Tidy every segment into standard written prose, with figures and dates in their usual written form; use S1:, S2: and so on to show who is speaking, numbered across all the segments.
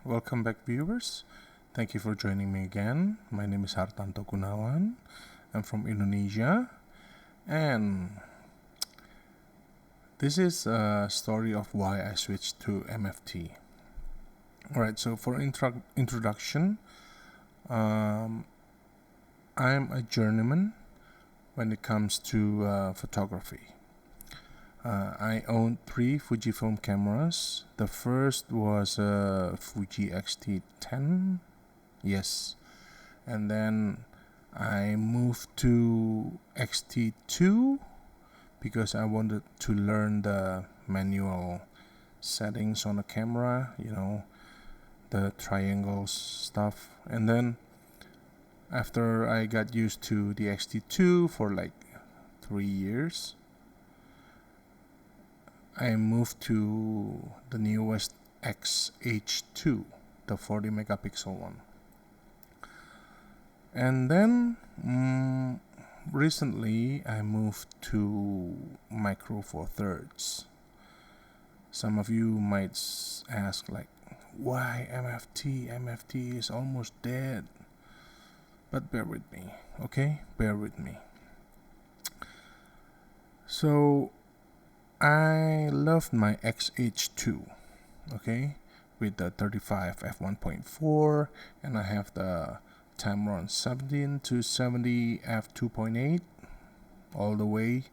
S1: welcome back, viewers. Thank you for joining me again. My name is Hartanto Gunawan. I'm from Indonesia, and this is a story of why I switched to MFT. Alright, so for introduction, I'm a journeyman when it comes to photography. I own 3 Fujifilm cameras. The first was a Fuji X-T10, yes, and then I moved to X-T2 because I wanted to learn the manual settings on the camera, the triangles stuff. And then after I got used to the X-T2 for like 3 years, I moved to the newest X-H2, the 40 megapixel one. And then recently I moved to Micro Four Thirds. Some of you might ask, like, why MFT? MFT is almost dead. But bear with me, okay? Bear with me. So I loved my X-H2, okay, with the 35 f1.4, and I have the Tamron 17 to 70 f2.8, all the way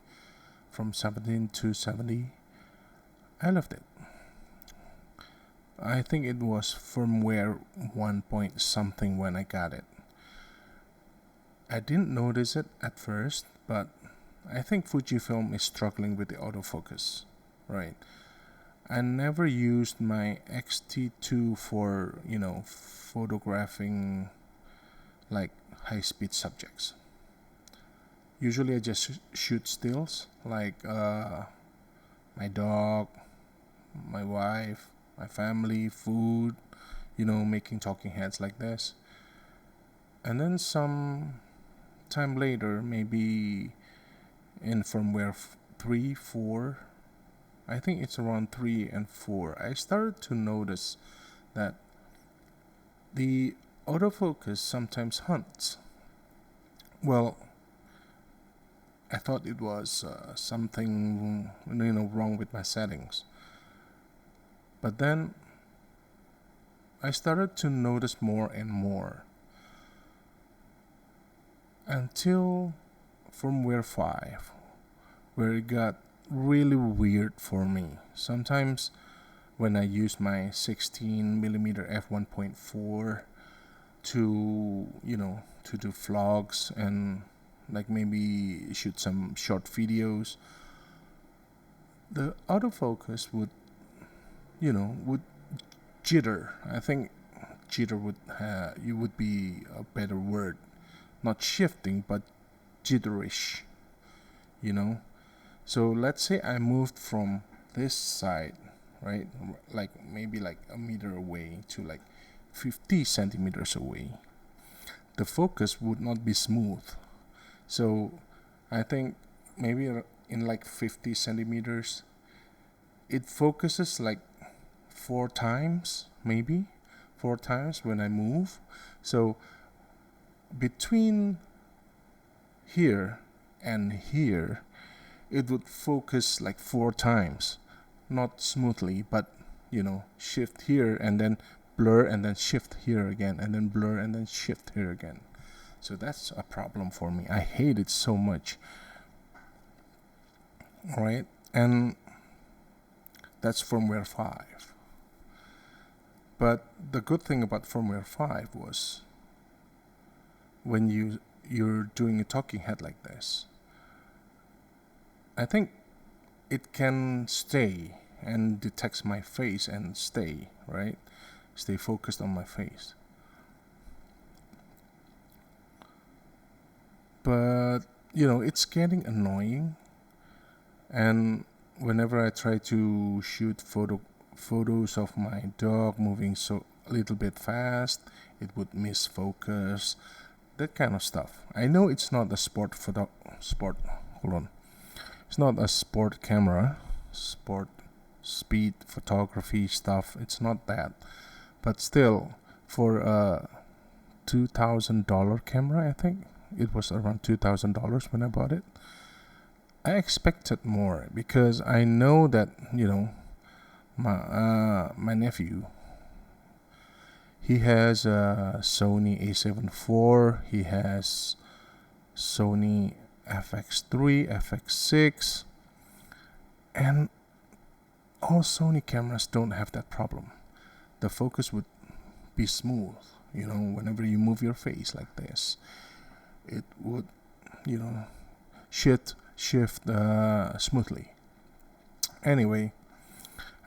S1: from 17 to 70. I loved it. I think it was firmware 1 point something when I got it. I didn't notice it at first, but I think Fujifilm is struggling with the autofocus, right? I never used my X-T2 for, photographing like high-speed subjects. Usually I just shoot stills, like my dog, my wife, my family, food, making talking heads like this. And then some time later, maybe in firmware 3, 4, I think it's around 3 and 4, I started to notice that the autofocus sometimes hunts. Well, I thought it was something wrong with my settings. But then I started to notice more and more until firmware 5, where it got really weird for me. Sometimes when I use my 16mm f1.4 to do vlogs and like maybe shoot some short videos, the autofocus would jitter. I think jitter would be a better word, not shifting but jitterish, So let's say I moved from this side, right, like maybe like a meter away to like 50 centimeters away. The focus would not be smooth. So I think maybe in like 50 centimeters, it focuses like 4 times, maybe 4 times when I move. So between here and here, it would focus like 4 times, not smoothly, but shift here and then blur and then shift here again and then blur and then shift here again. So that's a problem for me. I hate it so much. All right, and that's firmware 5. But the good thing about firmware 5 was when you're doing a talking head like this, I think it can stay and detects my face and stay focused on my face. But it's getting annoying, and whenever I try to shoot photos of my dog moving so a little bit fast, it would miss focus, that kind of stuff. I know it's not a it's not a sport camera, sport speed photography stuff. It's not that, but still, for a $2,000 camera, I think it was around $2,000 when I bought it. I expected more because I know that, you know, my nephew, he has a Sony A7 IV, he has Sony FX3, FX6, and all Sony cameras don't have that problem. The focus would be smooth, you know, whenever you move your face like this, it would, you know, shift smoothly. Anyway,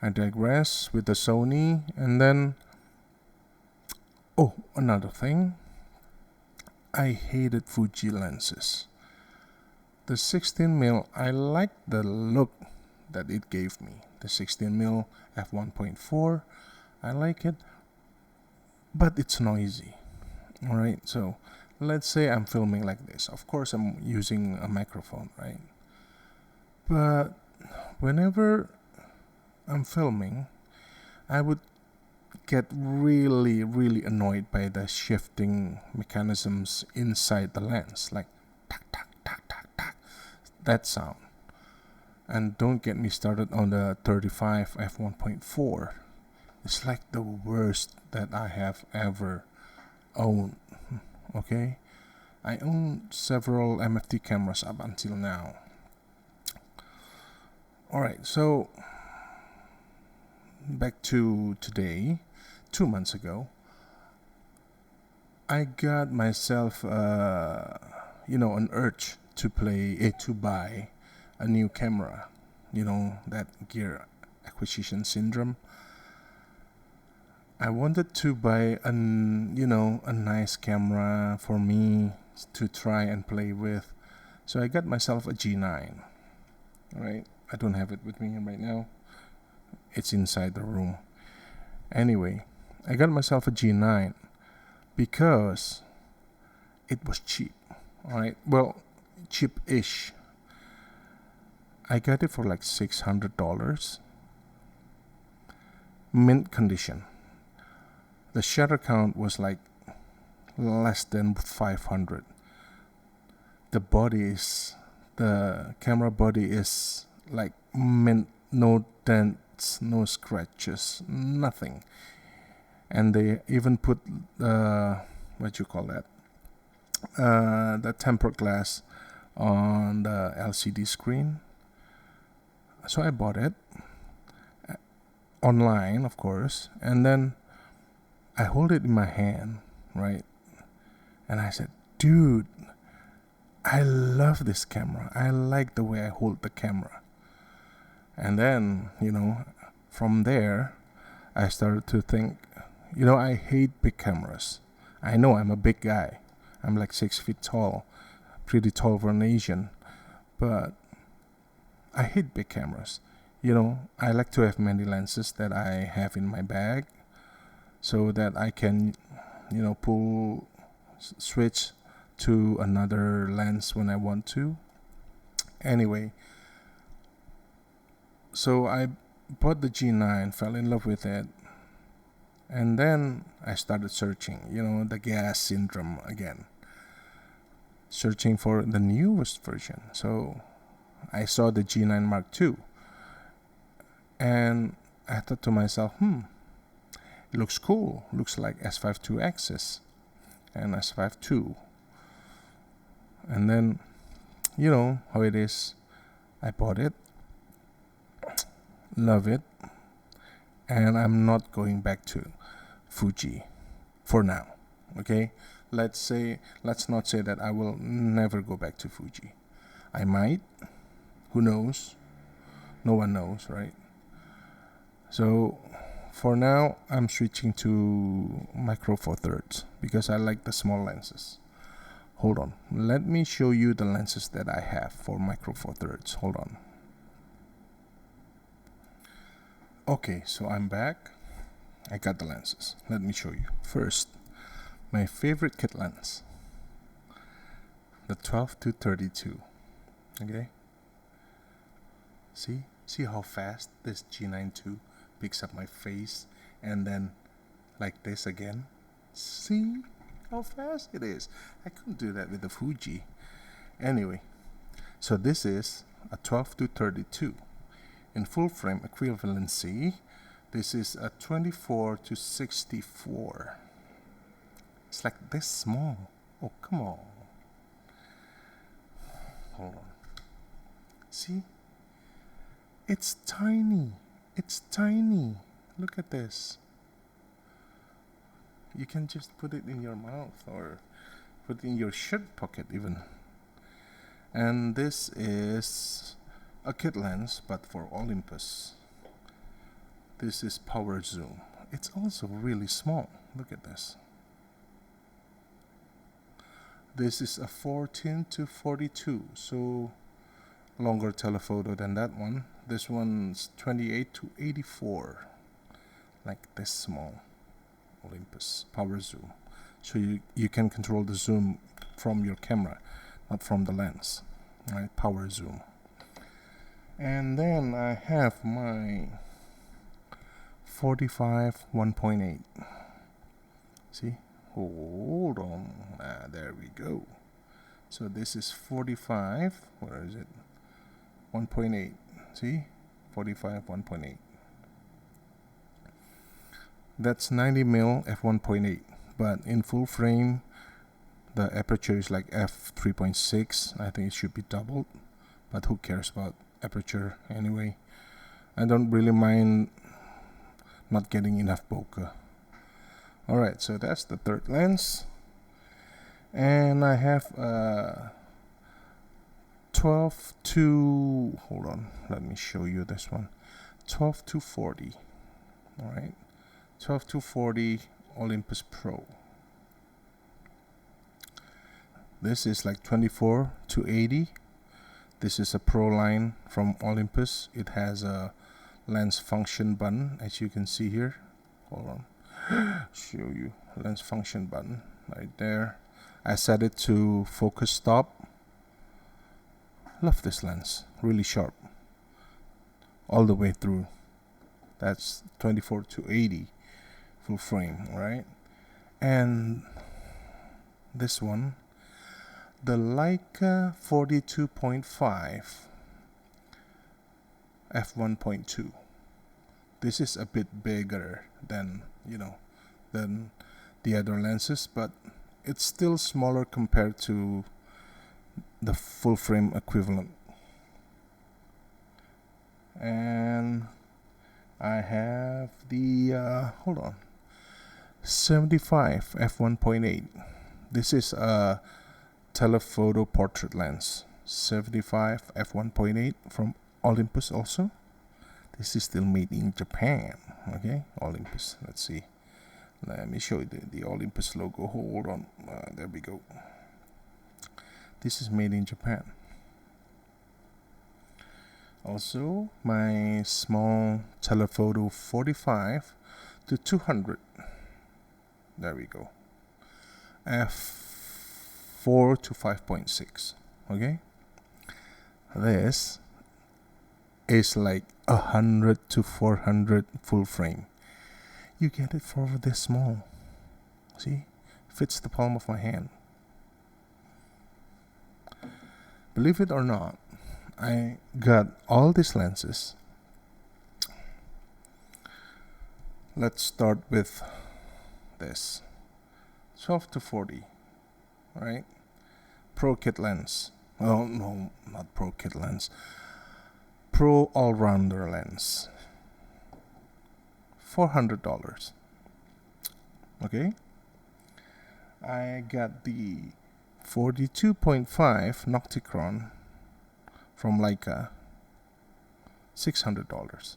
S1: I digress with the Sony. And then, oh, another thing, I hated Fuji lenses. The 16mm, I liked the look that it gave me. The 16mm f1.4, I like it, but it's noisy. Alright, so let's say I'm filming like this. Of course, I'm using a microphone, right? But whenever I'm filming, I would get really, really annoyed by the shifting mechanisms inside the lens, like tack, tack, tack, tack, tack, that sound. And don't get me started on the 35 f1.4. It's like the worst that I have ever owned. Okay, I own several MFT cameras up until now. Alright, so back to today. 2 months ago, I got myself an urge to buy a new camera. You know, that gear acquisition syndrome. I wanted to buy a nice camera for me to try and play with. So I got myself a G9. Alright, I don't have it with me right now. It's inside the room. Anyway, I got myself a G9 because it was cheap. Alright, well, cheap-ish. I got it for like $600. Mint condition. The shutter count was like less than 500. The camera body is like mint, no dents, no scratches, nothing. And they even put the tempered glass on the LCD screen. So I bought it online, of course, and then I hold it in my hand, right? And I said, dude, I love this camera. I like the way I hold the camera. And then, from there, I started to think, I hate big cameras. I know I'm a big guy. I'm like 6 feet tall, pretty tall for an Asian. But I hate big cameras. I like to have many lenses that I have in my bag so that I can, switch to another lens when I want to. Anyway, so I bought the G9, fell in love with it, and then I started searching, the gas syndrome again, searching for the newest version. So I saw the G9 Mark II, and I thought to myself, it looks cool, looks like S5II and S5II. And then, you know how it is, I bought it, love it, and I'm not going back to Fuji for now. Okay, let's not say that I will never go back to Fuji. I might, who knows? No one knows, right? So for now, I'm switching to Micro Four Thirds because I like the small lenses. Hold on, let me show you the lenses that I have for Micro Four Thirds. Hold on. Okay, so I'm back. I got the lenses. Let me show you. First, my favorite kit lens, the 12-32. Okay. See how fast this G9 II picks up my face and then like this again. See how fast it is. I couldn't do that with the Fuji. Anyway, so this is a 12 to 32. In full frame equivalency, this is a 24 to 64. It's like this small. Oh, come on. Hold on. See? It's tiny. It's tiny. Look at this. You can just put it in your mouth or put it in your shirt pocket even. And this is a kit lens, but for Olympus. This is power zoom. It's also really small. Look at this. This is a 14 to 42, so longer telephoto than that one. This one's 28 to 84, like this small. Olympus power zoom. So you can control the zoom from your camera, not from the lens. Right, power zoom. And then I have my 45 1.8. See? Hold on. There we go. So this is 45. Where is it? 1.8. See? 45 1.8. That's 90mm f1.8. But in full frame, the aperture is like f3.6. I think it should be doubled. But who cares about aperture anyway? I don't really mind not getting enough bokeh. Alright, so that's the third lens. And I have a 12 to, hold on, let me show you this one. 12 to 40. Alright, 12 to 40 Olympus Pro. This is like 24 to 80. This is a Pro line from Olympus. It has a lens function button, as you can see here. Hold on. Show you lens function button right there. I set it to focus stop. Love this lens, really sharp all the way through. That's 24 to 80 full frame, right? And this one, the Leica 42.5 f1.2. This is a bit bigger than than the other lenses, but it's still smaller compared to the full frame equivalent. And I have the hold on, 75 f1.8. This is a telephoto portrait lens. 75 f1.8 from Olympus also. This is still made in Japan. Okay, Olympus. Let's see. Let me show you the Olympus logo. Hold on. There we go. This is made in Japan. Also, my small telephoto 45 to 200. There we go. f4 to 5.6. Okay. This is like 100 to 400 full frame. You get it for this small. See, fits the palm of my hand. Believe it or not, I got all these lenses. Let's start with this 12 to 40, right? Pro kit lens. Oh no, not pro kit lens. Pro all-rounder lens. $400. Okay. I got the 42.5 Nocticron from Leica. $600.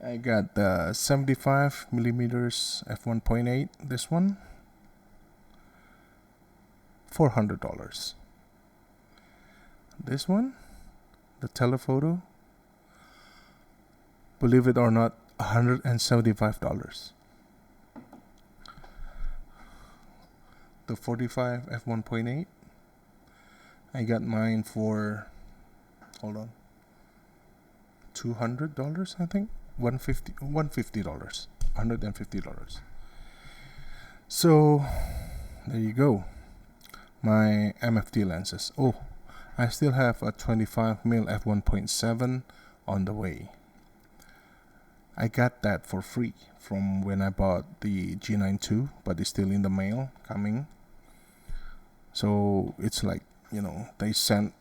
S1: I got the 75mm f1.8. This one. $400. This one, the telephoto, believe it or not, $175. The 45 f1.8, I got mine for, hold on, $200, I think. $150. $150. So there you go, my MFT lenses. Oh, I still have a 25mm f1.7 on the way. I got that for free from when I bought the G9 II, but it's still in the mail coming. So it's like, they sent,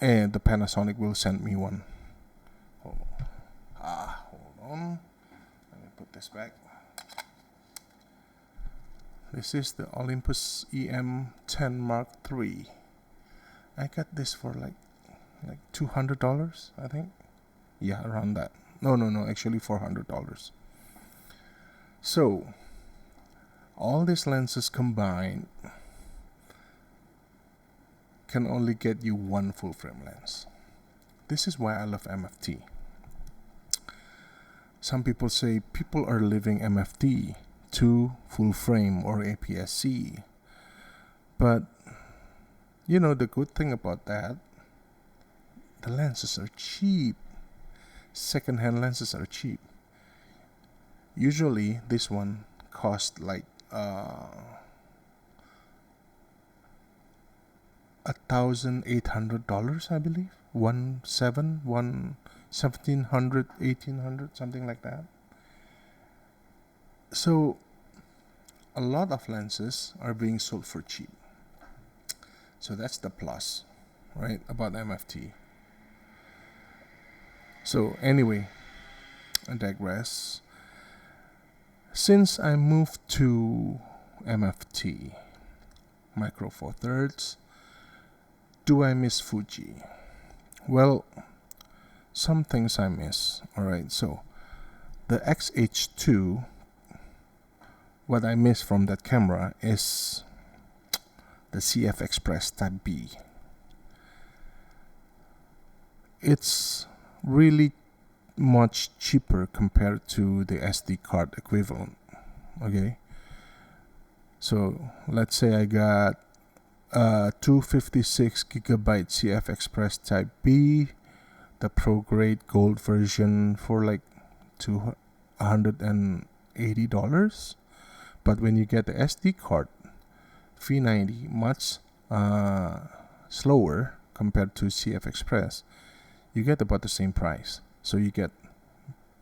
S1: and the Panasonic will send me one. Hold on. Let me put this back. This is the Olympus EM10 Mark III. I got this for like $200, I think. Yeah, around that. No, actually $400. So all these lenses combined can only get you one full frame lens. This is why I love MFT. Some people say people are leaving MFT to full frame or APS-C, but the good thing about that, the lenses are cheap. Second-hand lenses are cheap. Usually this one cost like $1,800, I believe. 1,700, 1,800, something like that. So a lot of lenses are being sold for cheap. So that's the plus, right, about MFT. So anyway, I digress. Since I moved to MFT, Micro Four Thirds, do I miss Fuji? Well, some things I miss. Alright, so the X-H2, what I miss from that camera is the CFExpress Type B. It's really much cheaper compared to the SD card equivalent. Okay, so let's say I got 256 gigabyte CFExpress Type B, the Pro Grade Gold version, for like $280. But when you get the SD card V90, much slower compared to CFExpress, you get about the same price. So you get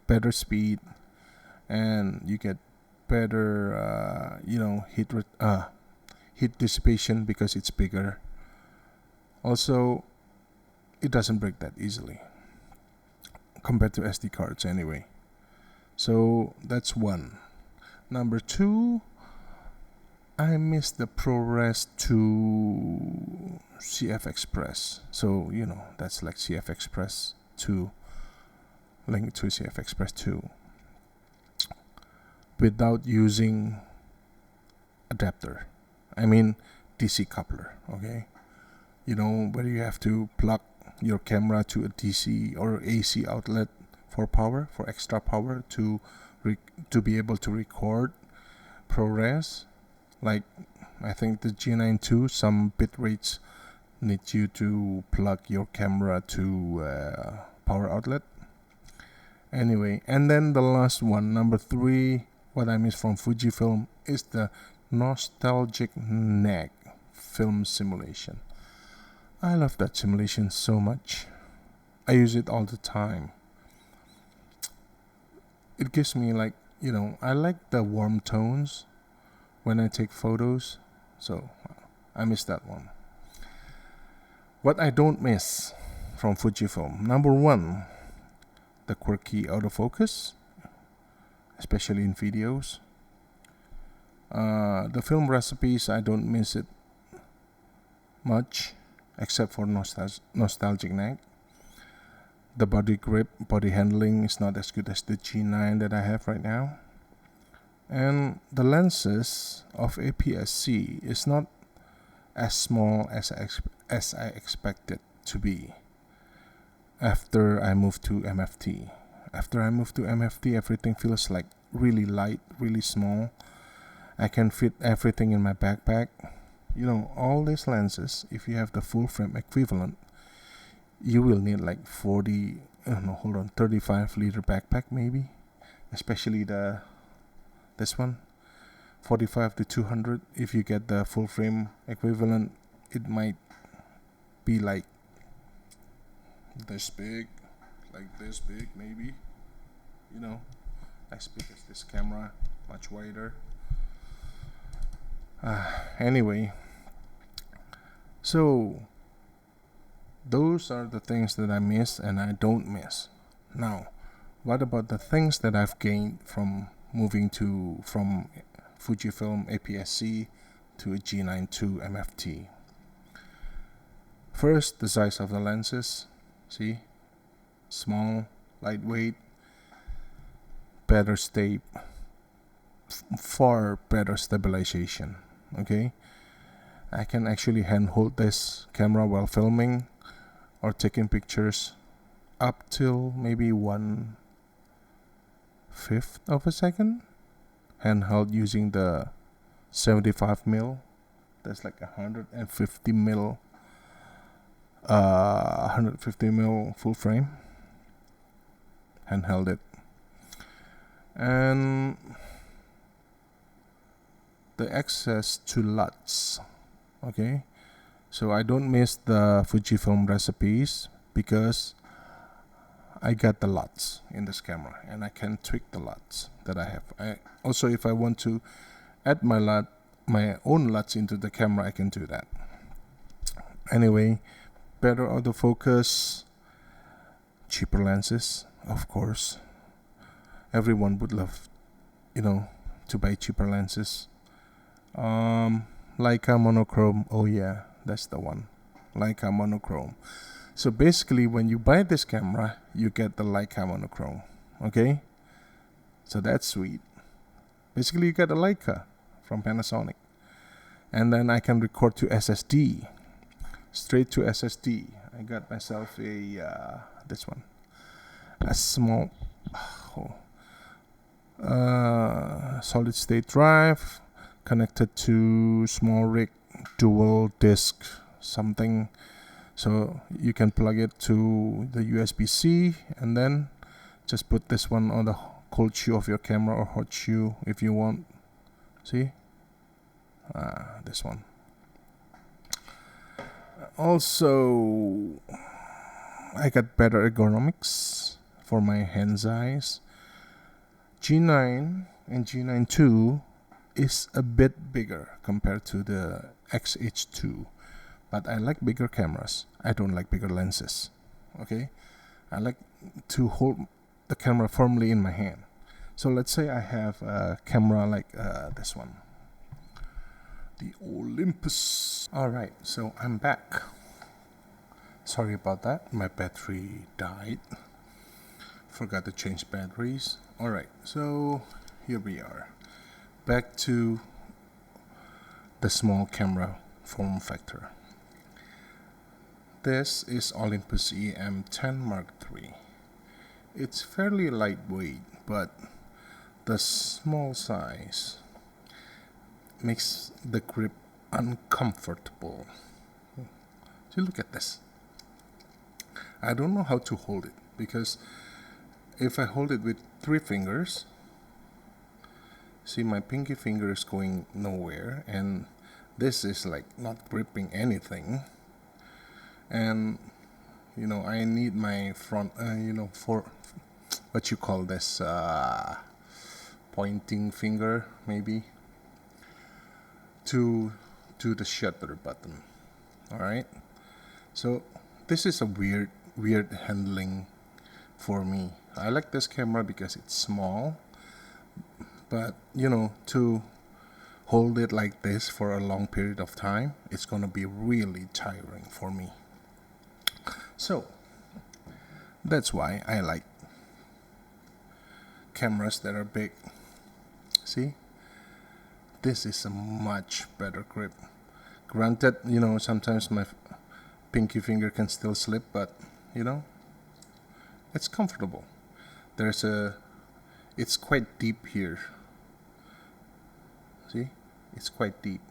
S1: better speed, and you get better heat dissipation because it's bigger. Also, it doesn't break that easily compared to SD cards anyway. So that's one. Number two, I miss the ProRes to CFExpress. So that's like CFExpress 2, link to CFExpress 2 without using adapter. I mean DC coupler. Okay, where you have to plug your camera to a DC or AC outlet for power, for extra power to be able to record ProRes. Like I think the G9 II, some bit rates need you to plug your camera to power outlet. Anyway, and then the last one, number three, what I miss from Fujifilm is the nostalgic neck film simulation. I love that simulation so much. I use it all the time. It gives me I like the warm tones when I take photos, so I miss that one. What I don't miss from Fujifilm, number one, the quirky autofocus, especially in videos. The film recipes, I don't miss it much, except for nostalgic neck. The body grip, body handling is not as good as the G9 that I have right now. And the lenses of APS-C is not as small as I expected to be after I moved to MFT. After I moved to MFT, everything feels like really light, really small. I can fit everything in my backpack. All these lenses, if you have the full frame equivalent, you will need like 35 liter backpack maybe, especially the this one, 45 to 200. If you get the full frame equivalent, it might be like this big, maybe, you know, as big as this camera, much wider. Anyway, so those are the things that I miss and I don't miss. Now, what about the things that I've gained from moving from Fujifilm APS-C to a G9 II MFT? First, the size of the lenses. See, small, lightweight, better far better stabilization. Okay, I can actually handhold this camera while filming or taking pictures up till maybe 1/5 of a second, handheld using the 75mm. That's like 150mm 150mm full frame. Handheld it. And the access to LUTs. Okay, so I don't miss the Fujifilm recipes because I got the LUTs in this camera and I can tweak the LUTs that I have. Also, if I want to add my own LUTs into the camera, I can do that. Anyway, better autofocus, cheaper lenses, of course. Everyone would love, to buy cheaper lenses. Leica monochrome. Oh yeah, that's the one. Leica monochrome. So basically, when you buy this camera, you get the Leica monochrome. Okay, so that's sweet. Basically, you get a Leica from Panasonic, and then I can record to SSD, straight to SSD. I got myself a this one, a small solid state drive connected to small rig dual disk something, so you can plug it to the USB-C and then just put this one on the cold shoe of your camera or hot shoe if you want. See, this one. Also, I got better ergonomics for my hand size. G9 and G9 II is a bit bigger compared to the X-H2, but I like bigger cameras. I don't like bigger lenses. Okay, I like to hold the camera firmly in my hand. So let's say I have a camera like this one, the Olympus. Alright, so I'm back. Sorry about that, my battery died. Forgot to change batteries. Alright, so here we are. Back to the small camera form factor. This is Olympus EM10 Mark III. It's fairly lightweight, but the small size makes the grip uncomfortable. So look at this. I don't know how to hold it, because if I hold it with 3 fingers, see, my pinky finger is going nowhere, and this is like not gripping anything. And I need my front, for what you call this, pointing finger maybe, to do the shutter button. Alright, so this is a weird handling for me. I like this camera because it's small, but to hold it like this for a long period of time, it's gonna be really tiring for me. So that's why I like cameras that are big. See, this is a much better grip. Granted, sometimes my pinky finger can still slip, but it's comfortable. It's quite deep here. See, it's quite deep.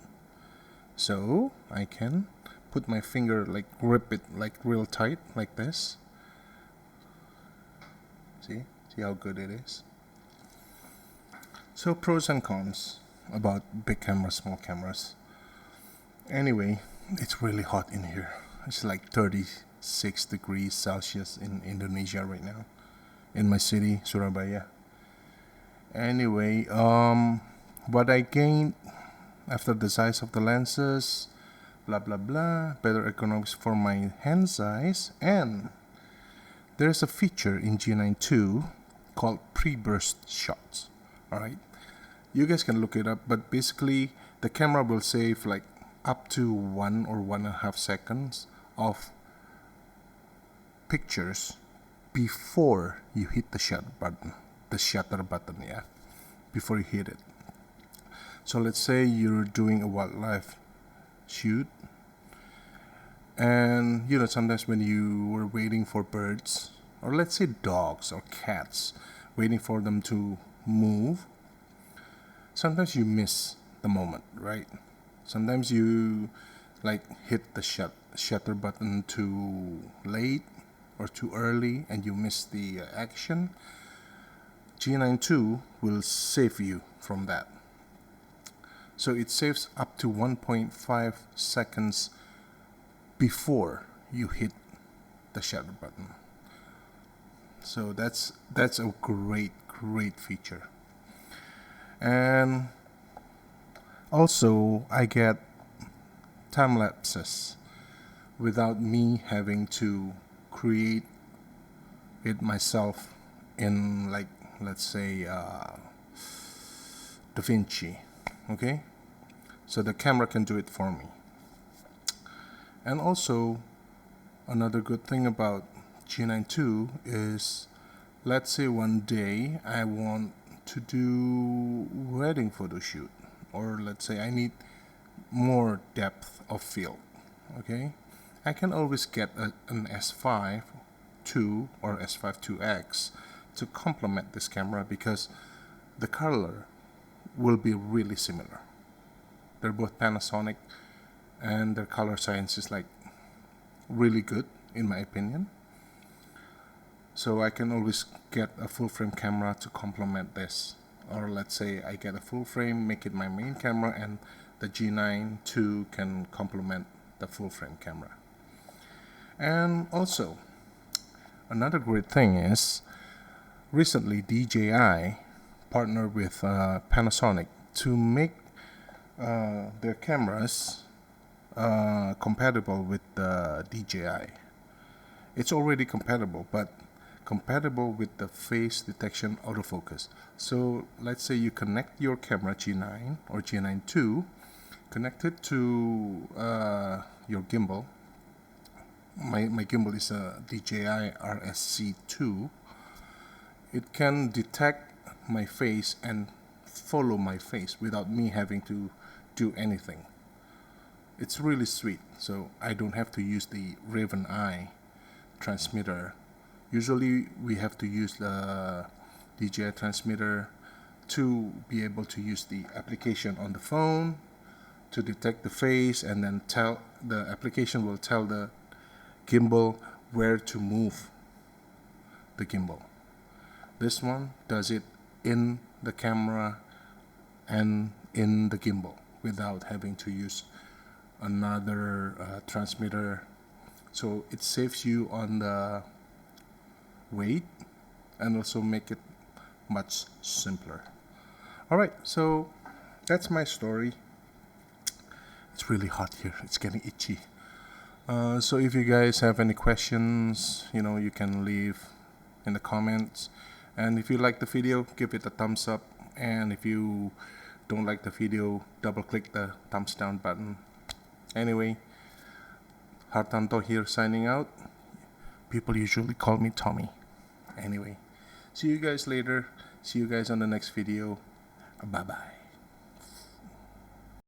S1: So I can put my finger, like grip it like real tight, like this. See how good it is. So pros and cons about big cameras, small cameras. Anyway, it's really hot in here. It's like 36 degrees Celsius in Indonesia right now, in my city, Surabaya. Anyway, what I gained after the size of the lenses, blah blah blah, better ergonomics for my hand size, and there's a feature in G9 II called pre-burst shots. Alright, you guys can look it up, but basically the camera will save like up to 1 or 1.5 seconds of pictures before you hit the shutter button. Yeah, before you hit it. So let's say you're doing a wildlife shoot, and you know, sometimes when you were waiting for birds, or let's say dogs or cats, waiting for them to move, sometimes you miss the moment, right? Sometimes you like hit the shutter button too late or too early and you miss the action. G9 II will save you from that. So it saves up to 1.5 seconds before you hit the shutter button. So that's a great feature. And also I get time lapses without me having to create it myself in, like, let's say DaVinci. Okay, so the camera can do it for me. And also another good thing about G9 II is, let's say one day I want to do wedding photo shoot, or let's say I need more depth of field. Okay, I can always get an S5 II or S5 IIX to complement this camera, because the color will be really similar. They're both Panasonic and their color science is like really good in my opinion. So I can always get a full frame camera to complement this, or let's say I get a full frame, make it my main camera, and the G9 II can complement the full frame camera. And also another great thing is, recently DJI partnered with Panasonic to make their cameras compatible with the DJI. It's already compatible, but compatible with the face detection autofocus. So let's say you connect your camera G9 or G9 II, connect it to your gimbal. My gimbal is a DJI RSC2. It can detect my face and follow my face without me having to do anything. It's really sweet. So I don't have to use the Raven Eye transmitter. Usually we have to use the DJI transmitter to be able to use the application on the phone to detect the face, and then the application will tell the gimbal where to move the gimbal. This one does it in the camera and in the gimbal without having to use another transmitter. So it saves you on the weight and also make it much simpler. Alright, so that's my story. It's really hot here, it's getting itchy. So if you guys have any questions, you can leave in the comments. And if you like the video, give it a thumbs up. And if you don't like the video, double click the thumbs down button. Anyway, Hartanto here signing out. People usually call me Tommy. Anyway, see you guys later. See you guys on the next video. Bye bye.